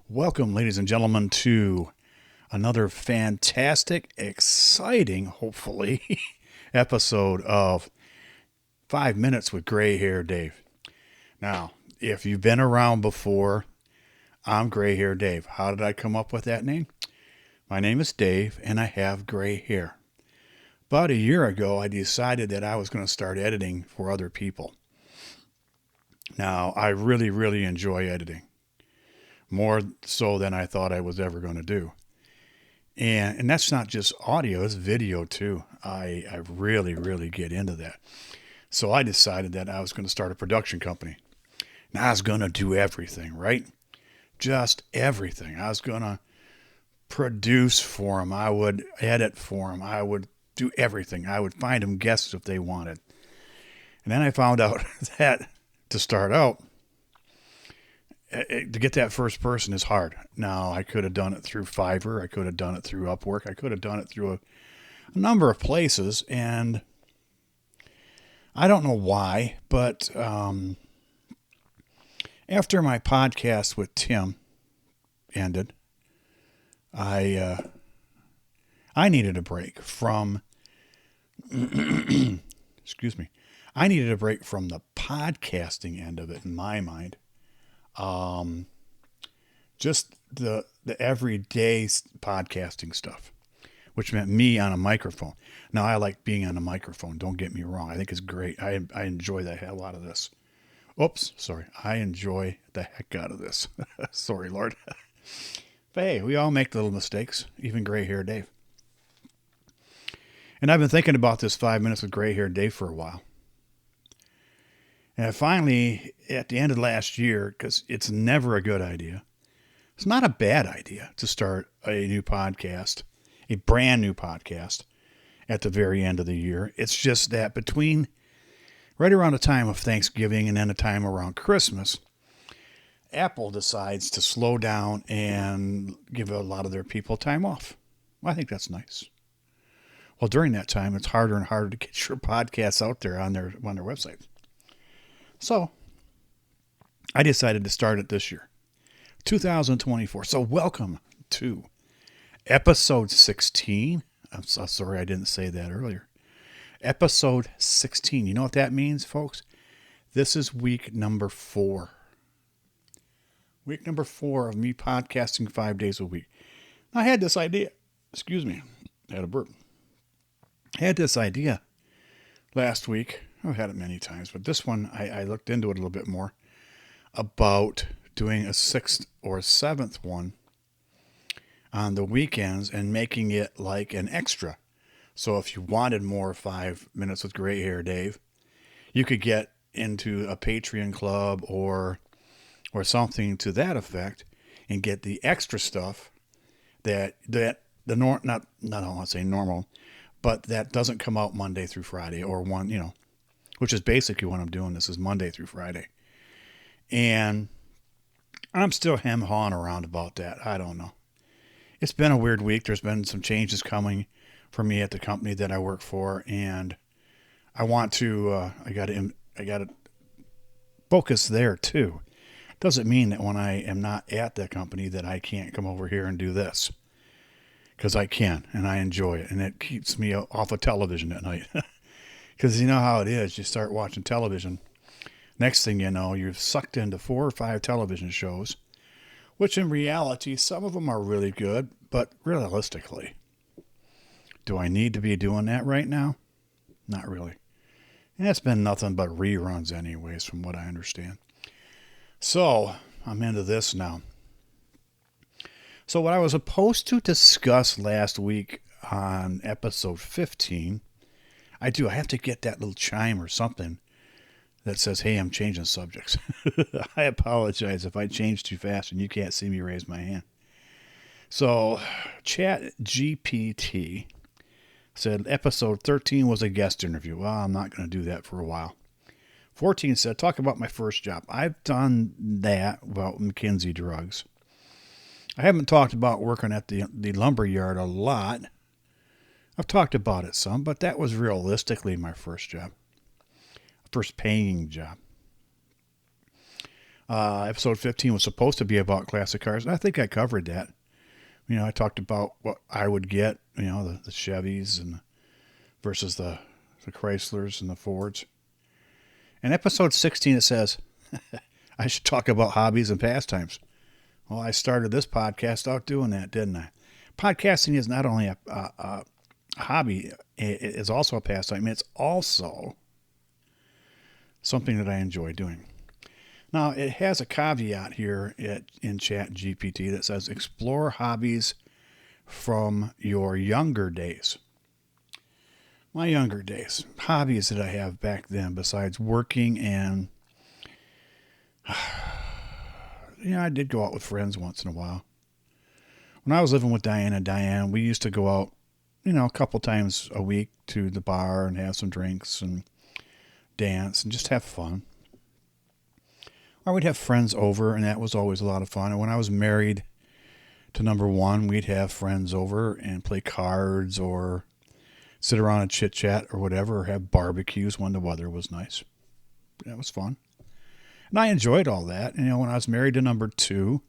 Welcome, ladies and gentlemen, to another fantastic, exciting, hopefully, episode of 5 Minutes with Gray Hair Dave. Now, if you've been around before, I'm Gray Hair Dave. How did I come up with that name? My name is Dave, and I have gray hair. About a year ago, I decided that I was going to start editing for other people. Now, I really enjoy editing. More so than I thought I was ever going to do. And that's not just audio, it's video too. I really get into that. So I decided that I was going to start a production company. Now I was going to do everything, right? Just everything. I was going to produce for them. I would edit for them. I would do everything. I would find them guests if they wanted. And then I found out that to start out, to get that first person is hard. Now, I could have done it through Fiverr. I could have done it through Upwork. I could have done it through a number of places. And I don't know why, but after my podcast with Tim ended, I needed a break from, excuse me, I needed a break from the podcasting end of it in my mind. Just the everyday podcasting stuff, which meant me on a microphone. Now, I like being on a microphone. Don't get me wrong. I think it's great. I enjoy the hell out of this. Oops, sorry. I enjoy the heck out of this. Sorry, Lord. But hey, we all make little mistakes, even gray hair Dave. And I've been thinking about this 5 minutes with gray hair Dave for a while. And finally, at the end of last year, because it's never a good idea, it's not a bad idea to start a new podcast, a brand new podcast at the very end of the year. It's just that between right around the time of Thanksgiving and then the time around Christmas, Apple decides to slow down and give a lot of their people time off. Well, I think that's nice. Well, during that time, it's harder and harder to get your podcasts out there on their website. So, I decided to start it this year, 2024. So, welcome to episode 16. I'm so sorry I didn't say that earlier. Episode 16. You know what that means, folks? This is week number 4. Week number 4 of me podcasting 5 days a week. I had this idea. Excuse me. I had a burp. I had this idea last week. I've had it many times, but this one, I looked into it a little bit more about doing a 6th or 7th one on the weekends and making it like an extra. So if you wanted more 5 minutes with gray hair Dave, you could get into a Patreon club or something to that effect and get the extra stuff that the not I don't want to say normal, but that doesn't come out Monday through Friday or which is basically what I'm doing. This is Monday through Friday. And I'm still hem-hawing around about that. I don't know. It's been a weird week. There's been some changes coming for me at the company that I work for. And I want to, I got to focus there too. Doesn't mean that when I am not at that company that I can't come over here and do this. Because I can, and I enjoy it. And it keeps me off of television at night. Because you know how it is. You start watching television. Next thing you know, you're sucked into 4 or 5 television shows, which in reality, some of them are really good, but realistically, do I need to be doing that right now? Not really. And it's been nothing but reruns anyways, from what I understand. So, I'm into this now. So what I was supposed to discuss last week on episode 15, I have to get that little chime or something that says, hey, I'm changing subjects. I apologize if I change too fast and you can't see me raise my hand. So, ChatGPT said episode 13 was a guest interview. Well, I'm not going to do that for a while. 14 said, talk about my first job. I've done that about McKinsey Drugs. I haven't talked about working at the lumber yard a lot. I've talked about it some, but that was realistically my first job. First paying job. Episode 15 was supposed to be about classic cars. I think I covered that. I talked about what I would get, the Chevys and versus the Chryslers and the Fords. In episode 16, it says, I should talk about hobbies and pastimes. Well, I started this podcast out doing that, didn't I? Podcasting is not only a hobby, it is also a pastime. It's also something that I enjoy doing. Now, it has a caveat here in ChatGPT that says, explore hobbies from your younger days. My younger days, hobbies that I have back then besides working and, I did go out with friends once in a while. When I was living with Diane, we used to go out, a couple times a week to the bar and have some drinks and dance and just have fun. Or we'd have friends over, and that was always a lot of fun. And when I was married to number one, we'd have friends over and play cards or sit around and chit-chat or whatever, or have barbecues when the weather was nice. That was fun. And I enjoyed all that. When I was married to number two,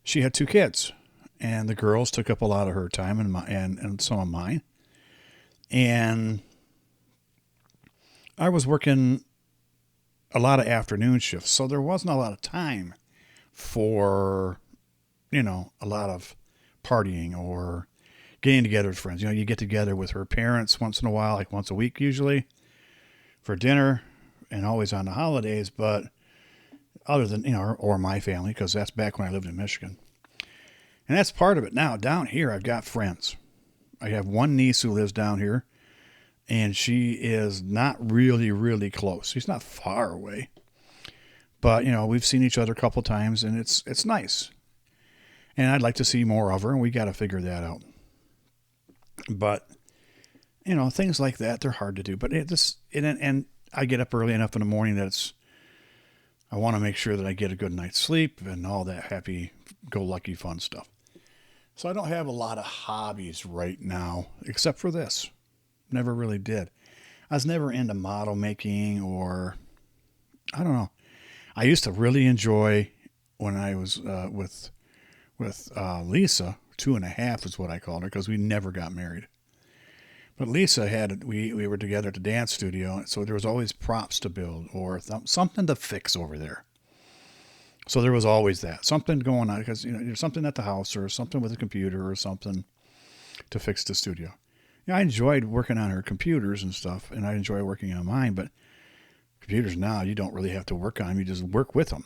she had 2 kids. And the girls took up a lot of her time and some of mine. And I was working a lot of afternoon shifts, so there wasn't a lot of time for, a lot of partying or getting together with friends. You get together with her parents once in a while, like once a week usually, for dinner, and always on the holidays, but other than, or my family, because that's back when I lived in Michigan. And that's part of it. Now, down here, I've got friends. I have one niece who lives down here, and she is not really, really close. She's not far away. But, we've seen each other a couple times, and it's nice. And I'd like to see more of her, and we got to figure that out. But, things like that, they're hard to do. But and I get up early enough in the morning that I want to make sure that I get a good night's sleep and all that happy-go-lucky fun stuff. So I don't have a lot of hobbies right now, except for this. Never really did. I was never into model making or, I don't know. I used to really enjoy when I was with Lisa, 2.5 is what I called her, because we never got married. But Lisa we were together at the dance studio, so there was always props to build or something to fix over there. So there was always that. Something going on, because there's something at the house or something with a computer or something to fix the studio. I enjoyed working on her computers and stuff, and I enjoy working on mine, but computers now, you don't really have to work on them. You just work with them,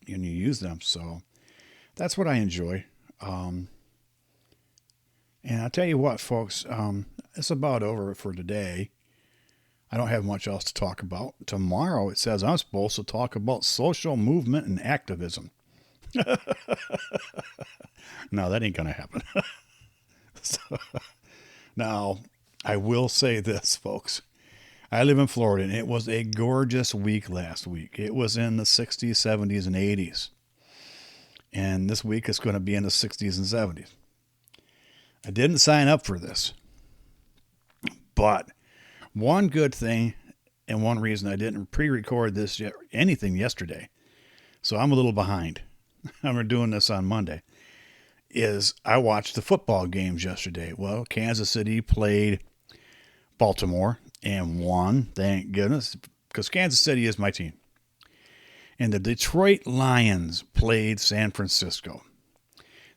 and you use them. So that's what I enjoy. And I'll tell you what, folks, it's about over for today. I don't have much else to talk about. Tomorrow, it says I'm supposed to talk about social movement and activism. No, that ain't going to happen. So, now, I will say this, folks. I live in Florida, and it was a gorgeous week last week. It was in the 60s, 70s, and 80s. And this week it's going to be in the 60s and 70s. I didn't sign up for this. But one good thing and one reason I didn't pre-record anything yesterday, so I'm a little behind. I'm doing this on Monday. Is I watched the football games yesterday. Well, Kansas City played Baltimore and won, thank goodness, because Kansas City is my team. And the Detroit Lions played San Francisco.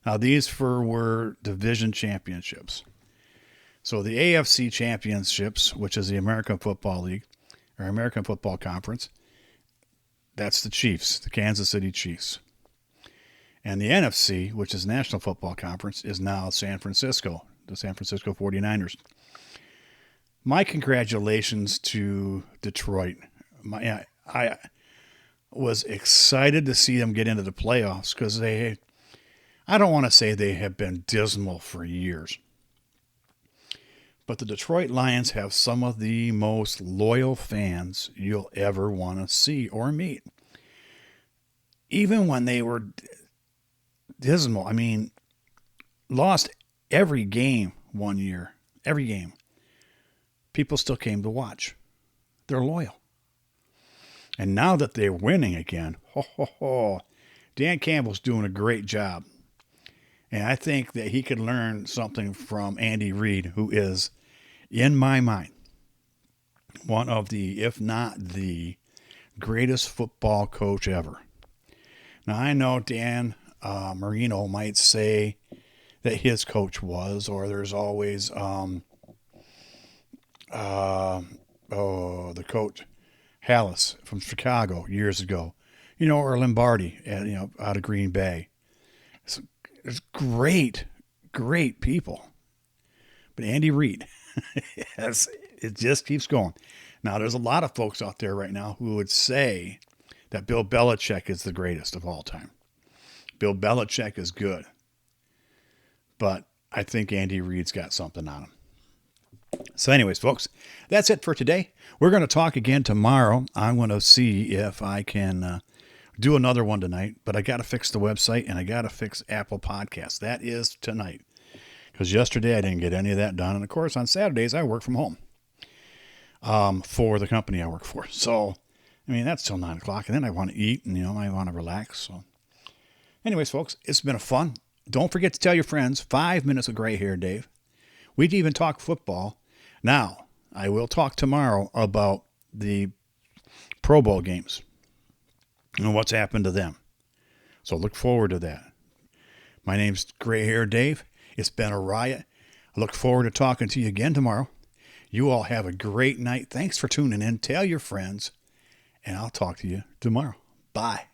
Now, these were division championships. So the AFC championships, which is the American Football League, or American Football Conference, that's the Chiefs, the Kansas City Chiefs. And the NFC, which is National Football Conference, is now San Francisco, the San Francisco 49ers. My congratulations to Detroit. I was excited to see them get into the playoffs because I don't want to say they have been dismal for years. But the Detroit Lions have some of the most loyal fans you'll ever want to see or meet. Even when they were dismal, lost every game one year. Every game. People still came to watch. They're loyal. And now that they're winning again, Dan Campbell's doing a great job. And I think that he could learn something from Andy Reid, who is, in my mind, one of the, if not the greatest football coach ever. Now, I know Dan Marino might say that his coach was, or there's always the coach Hallis from Chicago years ago, or Lombardi, out of Green Bay. There's great people, but Andy Reid, it just keeps going. Now, there's a lot of folks out there right now who would say that Bill Belichick is the greatest of all time. Bill Belichick is good, but I think Andy Reid's got something on him. So anyways, folks, that's it for today. We're going to talk again tomorrow. I'm going to see if I can do another one tonight, but I got to fix the website and I got to fix Apple Podcasts. That is tonight, because yesterday I didn't get any of that done. And of course, on Saturdays, I work from home for the company I work for. So, that's till 9 o'clock, and then I want to eat and, I want to relax. So anyways, folks, it's been a fun. Don't forget to tell your friends, 5 minutes of gray hair, Dave. We'd even talk football. Now, I will talk tomorrow about the Pro Bowl games and what's happened to them. So look forward to that. My name's Gray Hair Dave. It's been a riot. I look forward to talking to you again tomorrow. You all have a great night. Thanks for tuning in. Tell your friends, and I'll talk to you tomorrow. Bye.